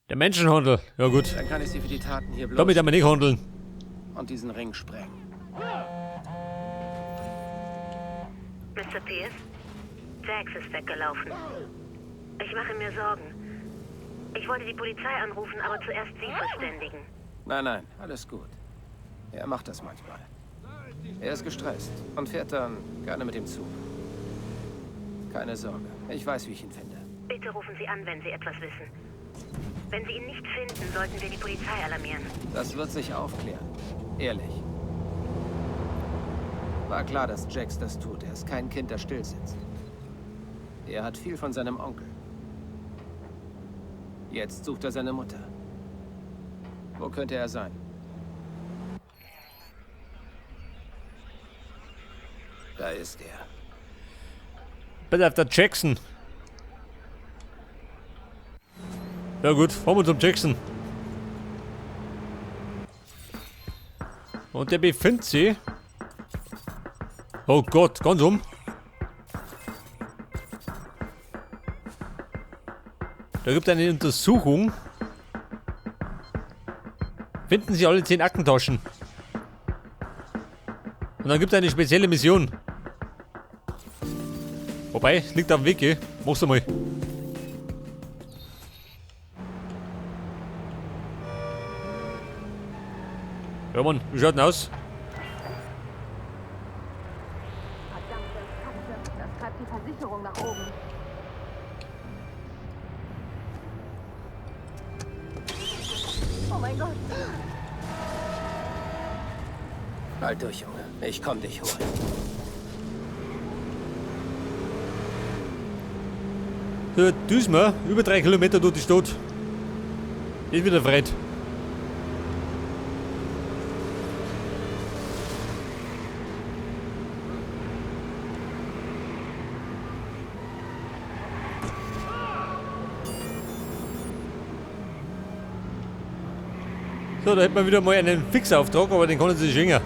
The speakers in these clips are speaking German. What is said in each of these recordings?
Der Menschenhandel. Ja gut. Dann kann ich sie für die Taten hier bloß Damit aber nicht handeln. und diesen Ring sprengen. Mr. Pierce? Jax ist weggelaufen. Ich mache mir Sorgen. Ich wollte die Polizei anrufen, aber zuerst Sie verständigen. Nein, alles gut. Er macht das manchmal. Er ist gestresst und fährt dann gerne mit dem Zug. Keine Sorge, ich weiß, wie ich ihn finde. Bitte rufen Sie an, wenn Sie etwas wissen. Wenn Sie ihn nicht finden, sollten wir die Polizei alarmieren. Das wird sich aufklären. Ehrlich. War klar, dass Jax das tut. Er ist kein Kind, das still sitzt. Er hat viel von seinem Onkel. Jetzt sucht er seine Mutter. Wo könnte er sein? Da ist er. Bitte auf der Jackson. Ja gut, fahren wir zum Jackson. Und der befindet sich... Oh Gott, ganz um. Da gibt es eine Untersuchung. Finden Sie alle 10 Aktentaschen. Und dann gibt es eine spezielle Mission. Wobei, es liegt am Weg, gell? Mach's mal. Ja Mann, wie schaut denn aus? Verdammte Kacke, das treibt die Versicherung nach oben. Oh mein Gott. Halt durch, Junge. Ich komm dich holen. So, Düsmer, über 3 Kilometer durch die Stadt. Ist wieder freit. So, da hätten wir wieder mal einen Fixauftrag, aber den können Sie sich schenken.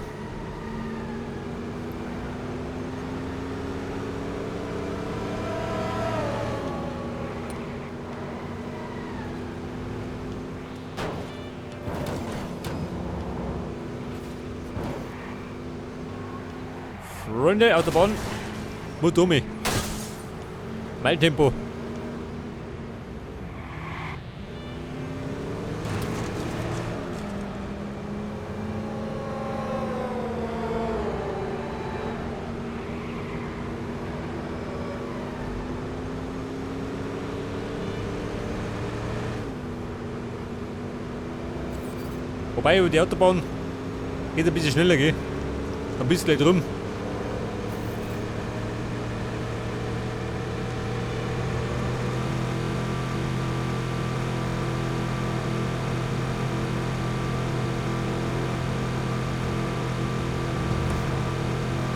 Freunde, Autobahn. Mut um mich. Mein Tempo. Wobei über die Autobahn geht ein bisschen schneller, gell? Dann bist du gleich drum.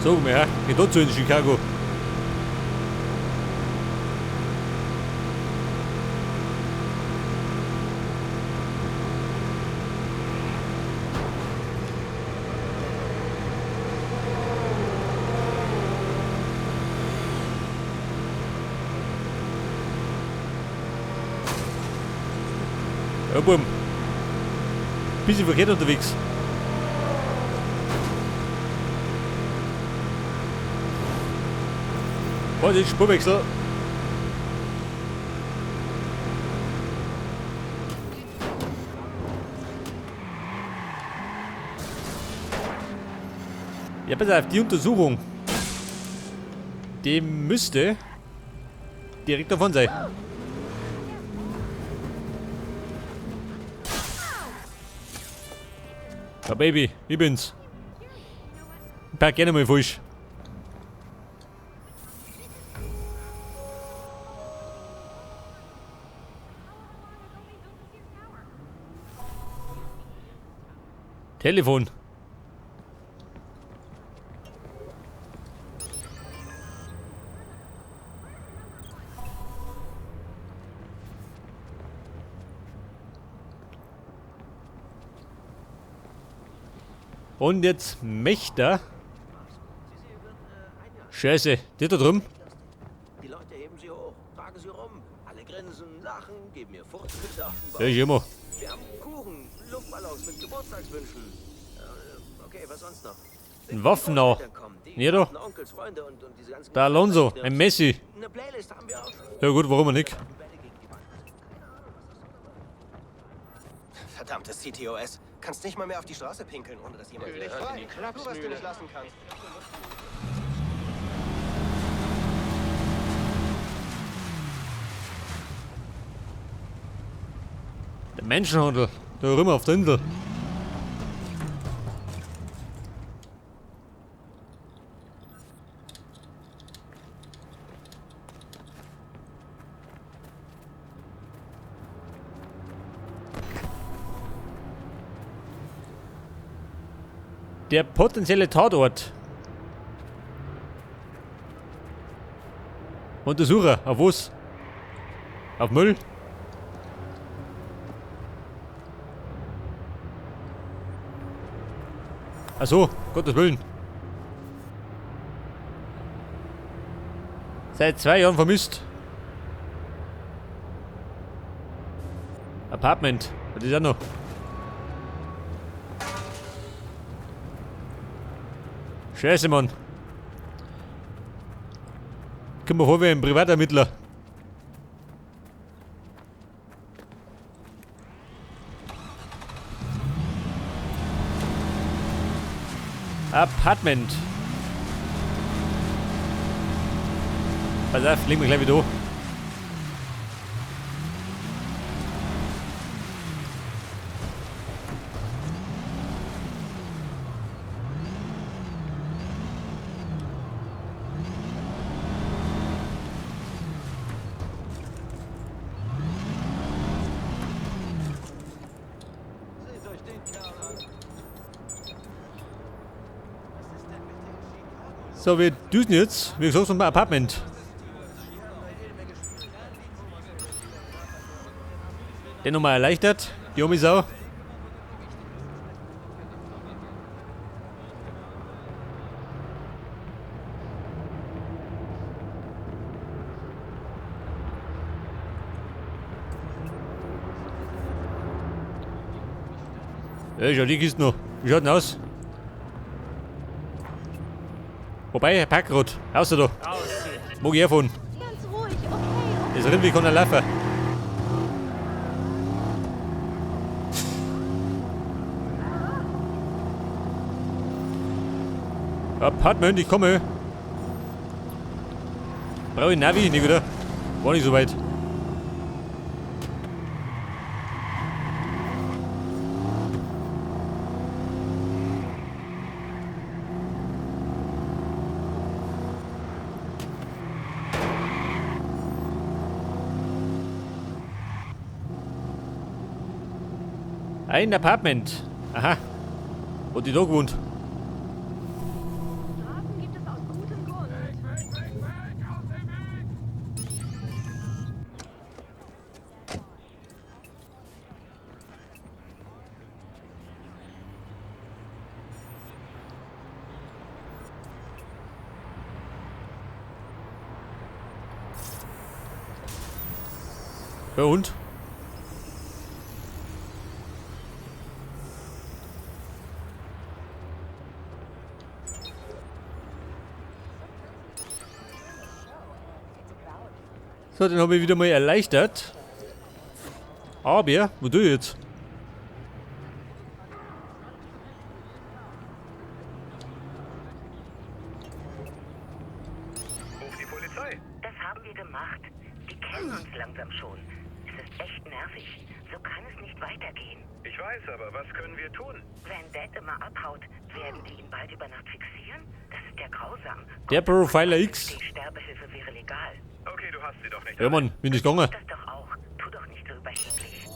Sag mir, ja, geht dazu in Chicago. Ja, Buben. Bisschen verkehrt unterwegs. Warte, Spurwechsel. Ja, pass auf, die Untersuchung. Die müsste direkt davon sein. Ja, Baby, ich bin's. Ich park gerne mal falsch. Telefon. Und jetzt Mächter. Scheiße, der da drum. Die Leute heben sie hoch, tragen sie rum. Alle grinsen, lachen, geben mir Furzküsse auf den Bauch. Ja, ich immer. Wir haben Kuchen, Luftballons mit Geburtstagswünschen. Okay, was sonst noch? Ein Waffen noch. Ja, doch. Onkels, Freunde und diese ganzen Der Alonso, ein Messi. Eine Playlist haben wir auch. Ja gut, warum nicht? Verdammtes CTOS. Kannst nicht mal mehr auf die Straße pinkeln, ohne dass jemand wieder hört. Nur was du nicht lassen kannst. Der Menschenhandel. Da rüber auf der Insel. Der potenzielle Tatort. Untersucher. Auf was? Auf Müll? Ach so, Gottes Willen. Seit 2 Jahren vermisst. Apartment. Was ist das noch? Scheiße, Mann. Komm mal vor wie ein Privatermittler. Apartment. Pass auf, legen wir gleich wieder hoch. So, wir düsen jetzt. Wir suchen mal Apartment. Der nochmal erleichtert. Die Omisau. Ja, schau, die Kiste noch. Wie schaut denn aus? Wobei, Packrot, raus da. Mag ich herfahren. Ganz ruhig, okay. Das Rind, wie kann er laufen? Apartment, ich komme. Brauche ich Navi, nicht wieder. War nicht so weit. Ein Apartment. Aha. Wo die da gewohnt. Strafen gibt es aus gutem Grund. Ja und? So, den habe ich wieder mal erleichtert. Aber, wo du jetzt? Ruf die Polizei. Das haben wir gemacht. Die kennen uns langsam schon. Es ist echt nervig. So kann es nicht weitergehen. Ich weiß, aber was können wir tun? Wenn Dad immer abhaut, werden die ihn bald über Nacht fixieren? Das ist ja grausam. Der Profiler X. Die Sterbehilfe wäre legal. Okay, du hast sie doch nicht. Ja, Mann, bin ich gegangen. Das doch auch. Tu doch nicht so überheblich.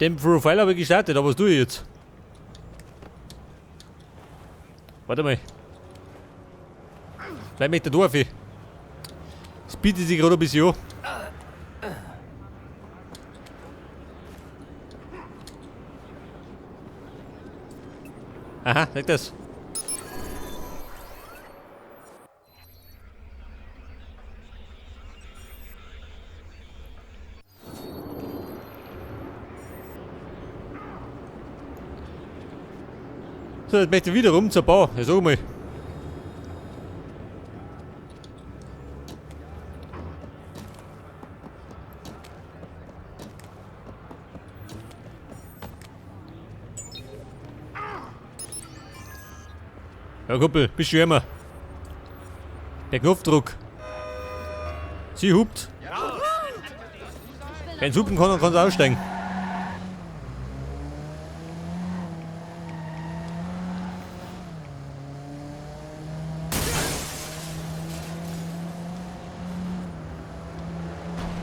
Den Profile habe ich gestartet, aber was tue ich jetzt? Warte mal. Bleib mit der Dorf. Das bietet sich gerade ein bisschen an. Aha, sag das. So, jetzt möchte ich wieder rum zur Bar. Ja, sag mal. Ja, Kumpel, bist du immer. Der Knopfdruck. Sie hupt. Wenn es hupen kann, dann kann sie aussteigen.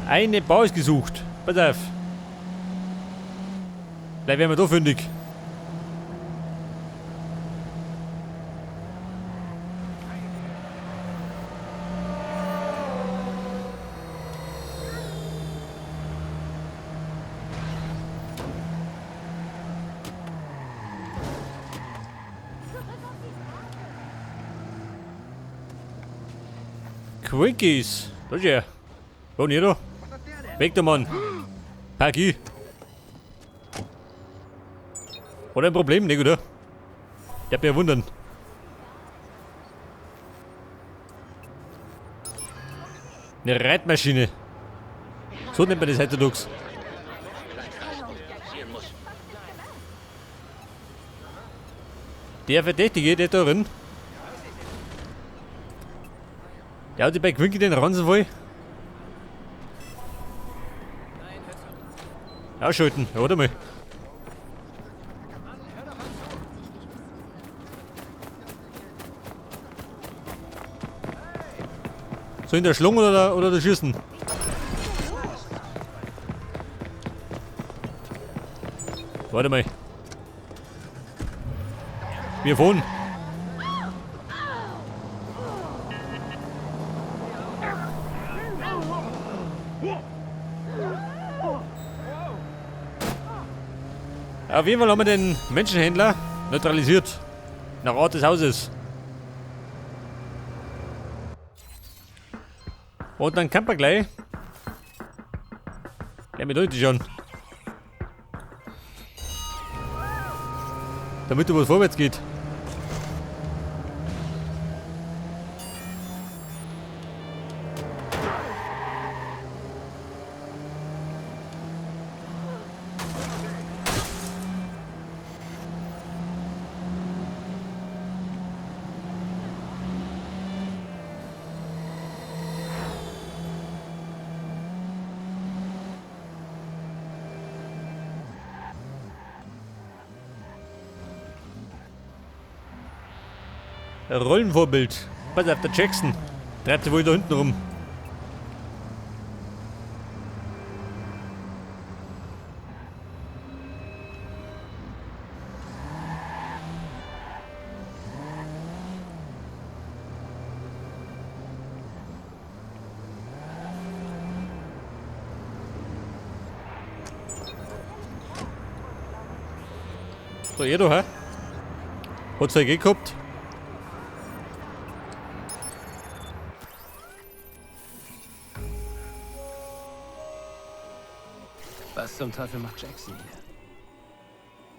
Eine Bar ist gesucht. Pass auf. Vielleicht werden wir da fündig. Quickies. Da ist er. Wo nicht da? Weg der Mann. Pack ich. Oder ein Problem, nicht, oder? Ich hab mich ja wundern. Eine Reitmaschine. So nennt man das heutzutage. Der Verdächtige, der da drin. Der hat sich bei Quinky den Ransen voll. Ausschalten, ja, warte mal. So in der Schlung oder der Schießen? Warte mal. Wir fahren. Auf jeden Fall haben wir den Menschenhändler neutralisiert. Nach Ort des Hauses. Und dann campen wir gleich. Gleich mit heute schon. Damit was vorwärts geht. Rollenvorbild. Pass auf, der Jackson. Treibt sich wohl da hinten rum. So, ihr da, hä? Hat's ja gehabt? Was zum Teufel macht Jackson hier?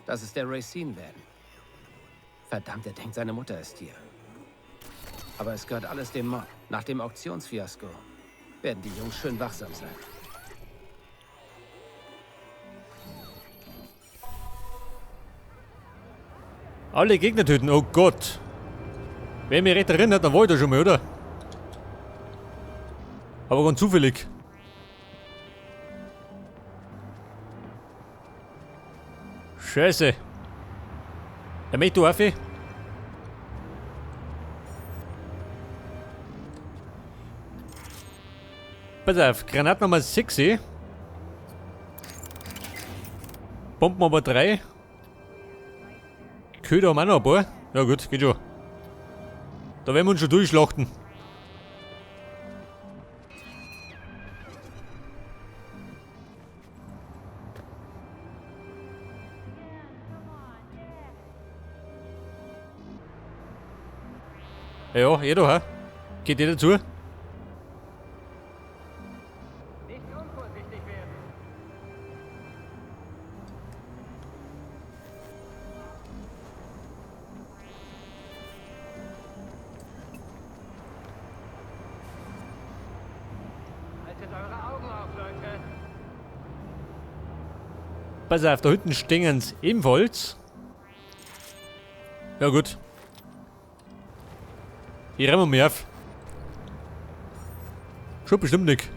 Das ist der Racine-Van. Verdammt, er denkt, seine Mutter ist hier. Aber es gehört alles dem Mob. Nach dem Auktionsfiasko werden die Jungs schön wachsam sein. Alle Gegner töten, oh Gott. Wer mich recht erinnert, dann war ich da schon mal, oder? Aber ganz zufällig. Scheiße. Der möchte du Affe. Pass auf, Granat Nummer 6. Bomben aber 3. Köder haben auch noch ein paar. Ja gut, geht schon. Da werden wir uns schon durchschlachten. Ja, jeder ha. Geht jeder zu? Nicht unvorsichtig werden. Haltet eure Augen auf, Leute. Pass auf, da hinten stehen ebenfalls. Ja gut. Hier rennen wir mehr auf. Schon bestimmt nicht.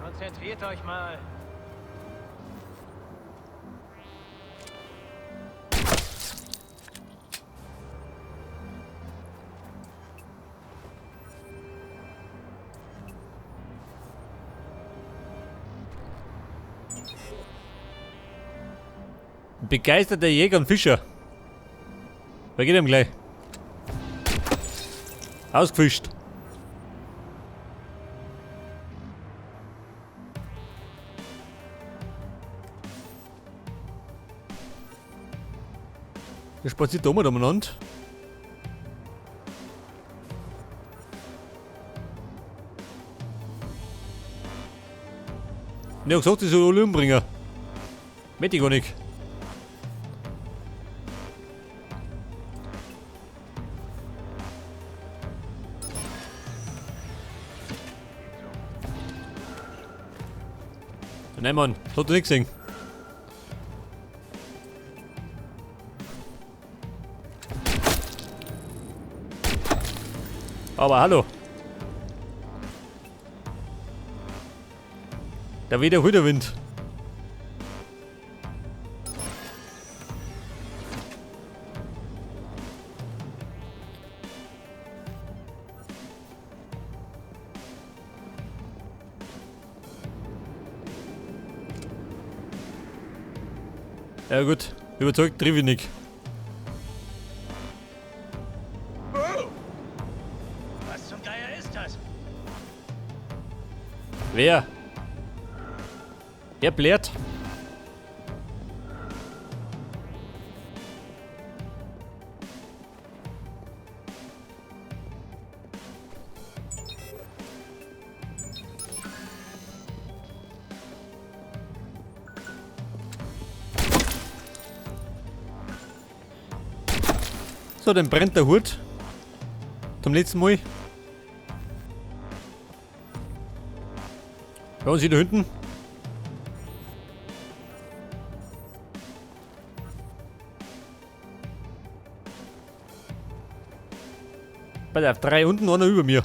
Konzentriert euch mal. Begeisterter Jäger und Fischer. Wer geht ihm gleich? Ausgefischt. Der spaziert da mal umeinander. Ne, gesagt, ich soll alle umbringen. Möchte ich gar nicht. Nein, Mann, das hat er nicht gesehen. Aber hallo. Da weht der Wind. Ja gut, überzeugt triff ich nicht. Was zum Geier ist das? Wer? Er blärt. So, dann brennt der Hut. Zum letzten Mal. Schauen Sie da hinten. Pass auf, 3 unten, einer über mir.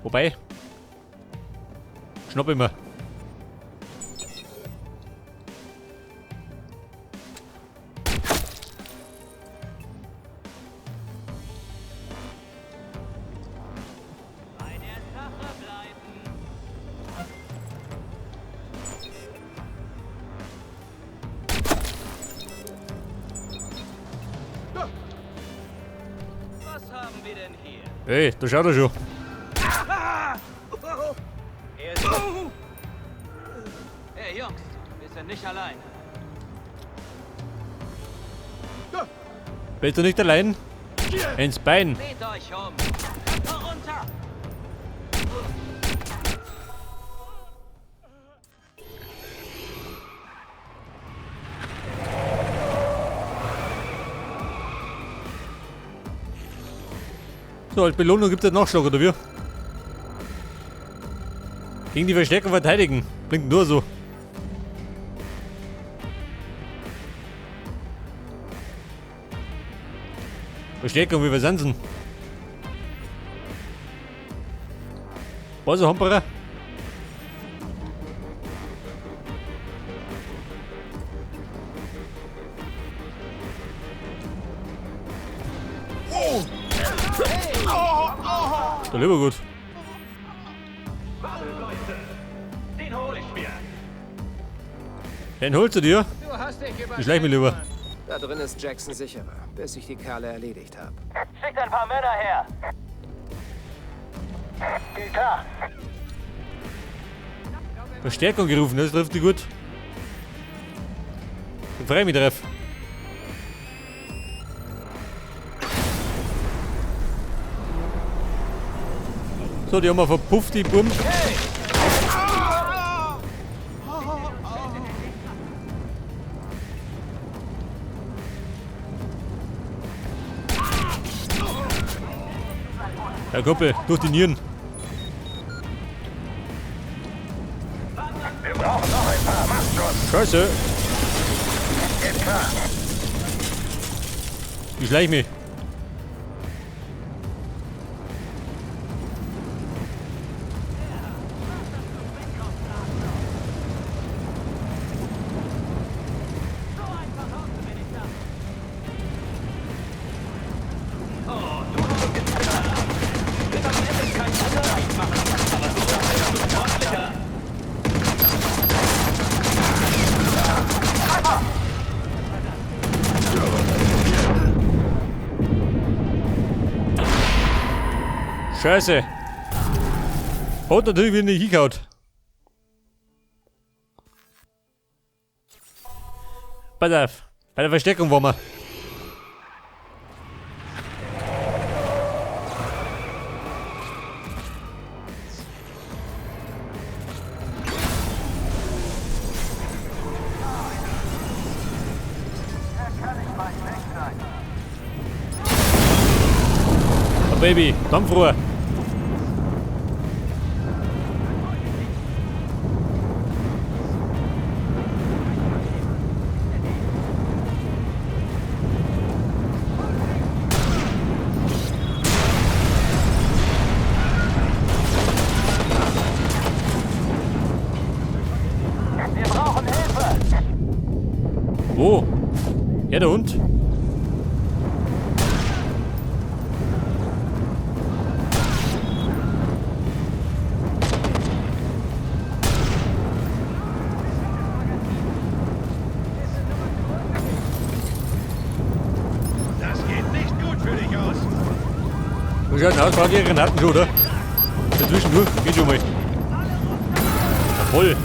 Wobei. Schnapp immer. Bei der Sache bleiben. Was haben wir denn hier? Hey, da schaut er schon. Er ist... Hey Jungs, wir sind nicht allein. Bist du nicht allein? Ins Bein. Dreht euch um. Kommt runter. So, als Belohnung gibt es Nachschlag, oder wie? Gegen die Verstärker verteidigen. Blinkt nur so. Verstärkung, wie wir sind. Was, ein Hamperer? Der lieber gut. Den hol ich mir. Den holst du dir? Du hast dich über... Ich schleich mich lieber. Da drin ist Jackson sicherer, bis ich die Kerle erledigt habe. Schickt ein paar Männer her. Geht klar. Verstärkung gerufen, das trifft die gut. Ich freue mich drauf. So, die haben wir verpufft, die Buben. Herr Kumpel, durch die Nieren. Wir brauchen noch ein paar. Macht schon. Scheiße. Geht klar. Ich schleich mich. Scheiße. Hat natürlich wieder nicht hingehauen. Pass auf. Bei der Versteckung waren wir. Oh Baby, Dampfrohr. Wir brauchen Hilfe. Wo? Ja, der Hund. Das geht nicht gut für dich aus. Wo schaut denn aus? Braucht ihr Granaten schon, oder? Dazwischen durch. Geht schon mal. Jawohl.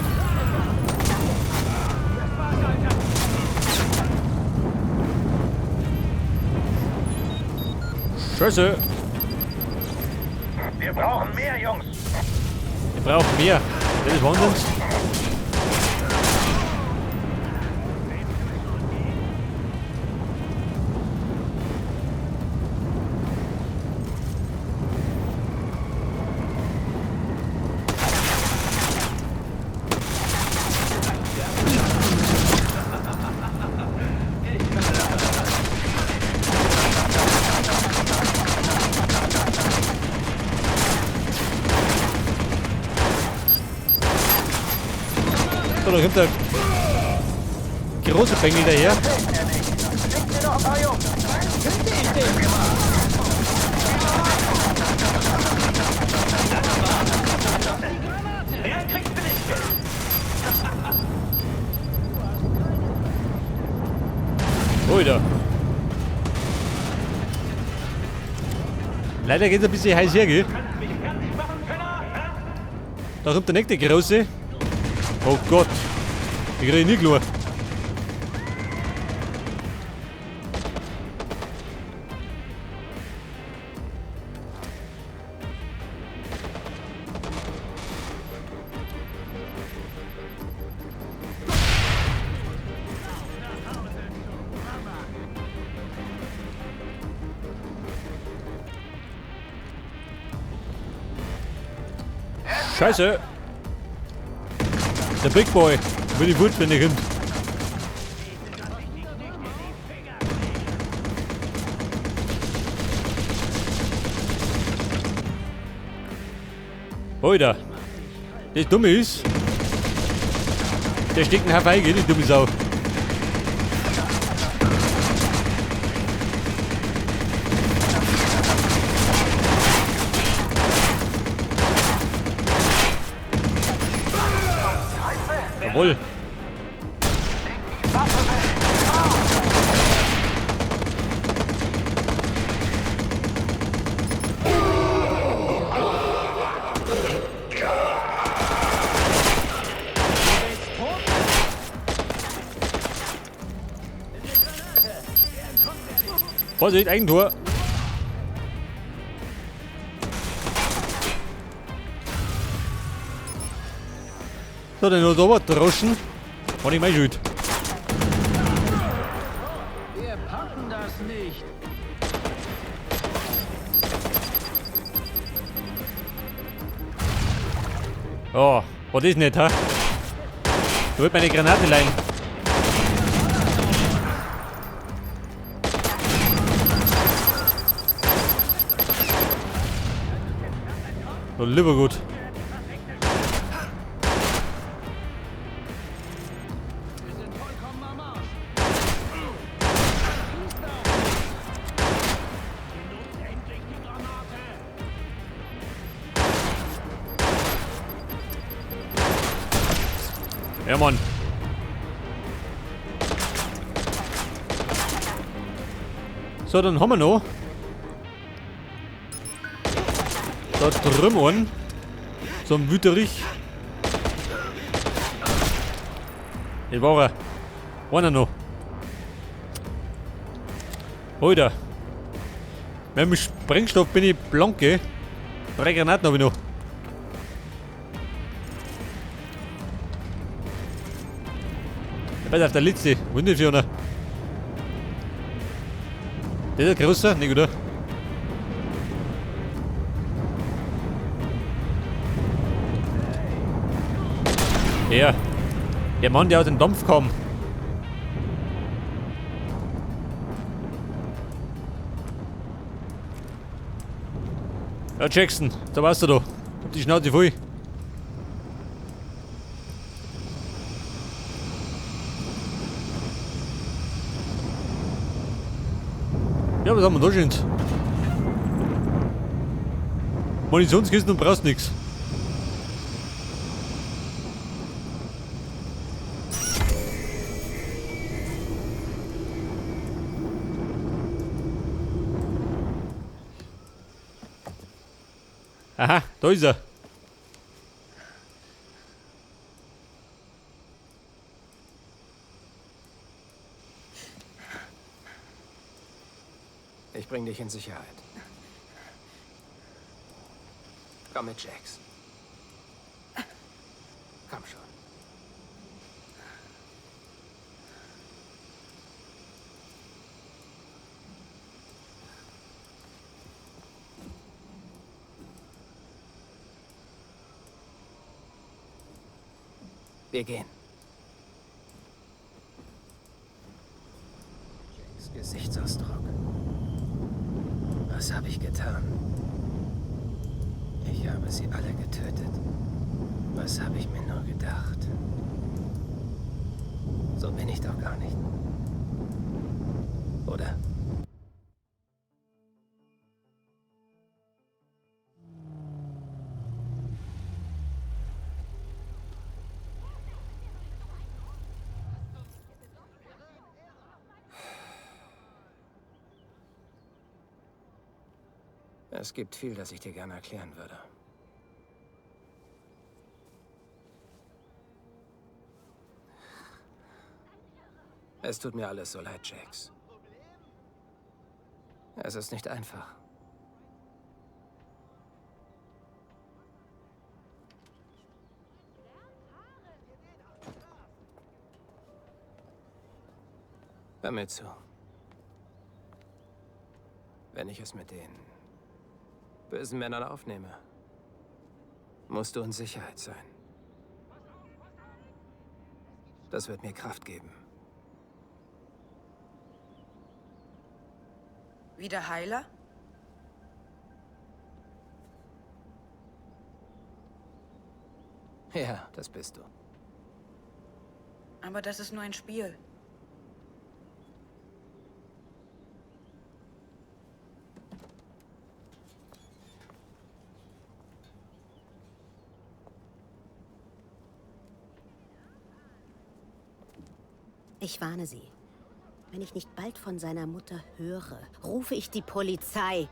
Scheiße. Wir brauchen mehr, Jungs. Wir brauchen mehr. Das ist Wahnsinns. So, da kommt der große Bengel daher. Oh, da. Leider geht es ein bisschen heiß her, gell? Da kommt der nächste große. Oh Gott, ich kriege nicht klar. Scheiße! Der Big Boy will die Wut, wenn er kommt. Alter, das Dumme ist, der steckt ein Hawaii, die dumme Sau. Jawohl. Vorsicht, Eigentor. So, dann noch da was draußen. War nicht mein Schuld. Wir packen das nicht. Oh, was ist nicht, ha? Du willst meine Granate leihen. So, lieber gut. Wir sind vollkommen am Arsch. Endlich die Granate. Ja, Mann. So, dann haben wir noch. Da drüben so ein Wüterich. Ich war er. Einer noch. Alter. Mit dem Sprengstoff bin ich blanke. 3 Granaten habe ich noch. Ich weiß auf der letzte. Wo ist denn für einer? Der ist der größer? Nicht, oder? Ja. Der Mann, der aus dem Dampf kam. Ja, Jackson, da warst du da. Hab die Schnauze voll. Ja, was haben wir da schon? Munitionskisten und brauchst nix. Aha, da ist er. Ich bring dich in Sicherheit. Komm mit, Jax. Komm schon. Wir gehen. Jax Gesichtsausdruck. Was habe ich getan? Ich habe sie alle getötet. Was habe ich mir nur gedacht? So bin ich doch gar nicht. Oder? Es gibt viel, das ich dir gerne erklären würde. Es tut mir alles so leid, Jax. Es ist nicht einfach. Hör mir zu. Wenn ich es mit den bösen Männern aufnehme, musst du in Sicherheit sein. Das wird mir Kraft geben. Wieder Heiler? Ja, das bist du. Aber das ist nur ein Spiel. Ich warne Sie. Wenn ich nicht bald von seiner Mutter höre, rufe ich die Polizei.